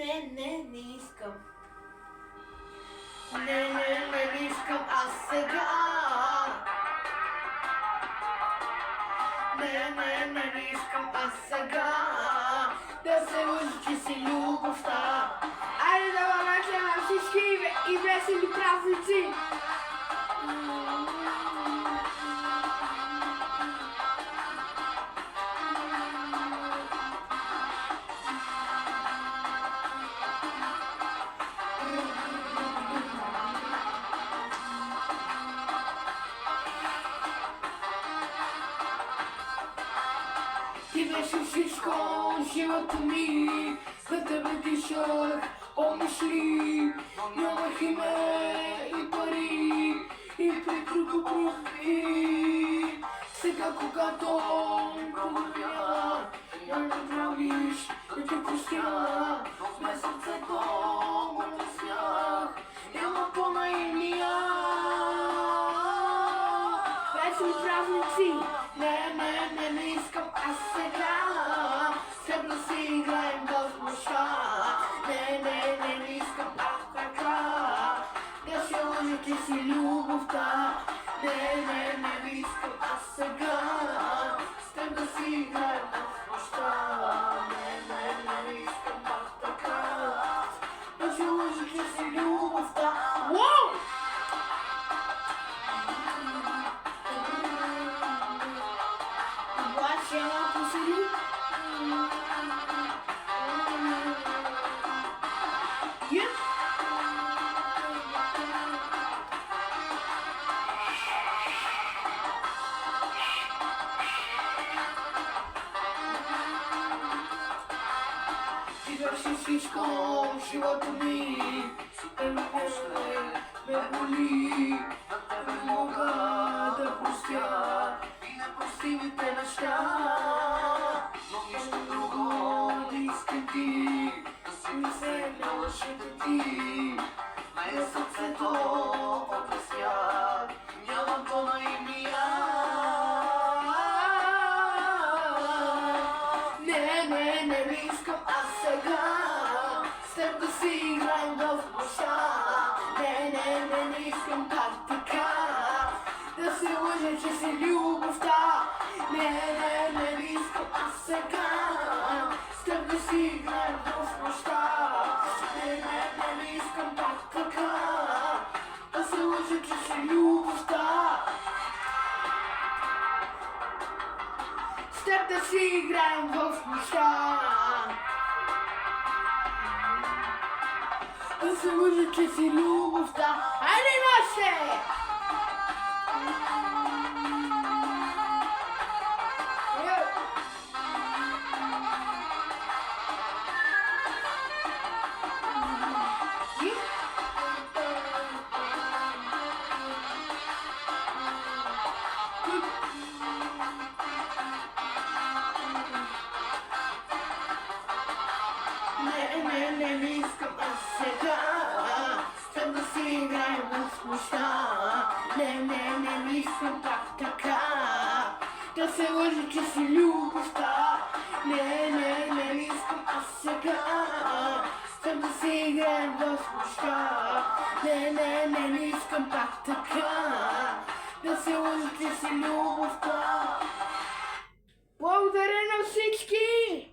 не искам. Не искам аз сега. Не искам аз сега да се лъжи, че си любовта. Айде да вечер на всички и весели празници! Ти беше всичко, живота ми, за тебе дишах, помниш ли? Нямах име и пари, и прекруко проби. Сега когато я не правиш, не те простя, без сърцето го не смях, няма по-наивния. Весели празници, не искам аз сега, след да си играем в нощта. Не искам аз така, да се лъжи, че си любовта. Не искам аз сега, след да си играем в нощта. Не искам аз така, да се лъжи, че си любовта. Уау! Ще малко сили. Ти беше всичко, живота ми, ме боли, не мога да простя непростимите неща, но нищо друго не искам ти, да се не лъжете ти. На сърцето обяснях, нямам по-наивния. Не искам аз сега, след да си играем в нощта. Не искам как така, да се лъжа, че си любовта. Не искам аз сега, след да си играем в нощта. Не искам как така, да се лъжа, че си любовта. С теб да си играем в нощта. Да се лъжа, че си любовта. Айде наше! Не искам аз сега, след да си играем в нощта. Не искам пак така, да се лъжи, че си любовта. Не искам аз сега, след да си играем в нощта. Не искам пак така, да се лъжи, че си любовта. Благодаря на всички!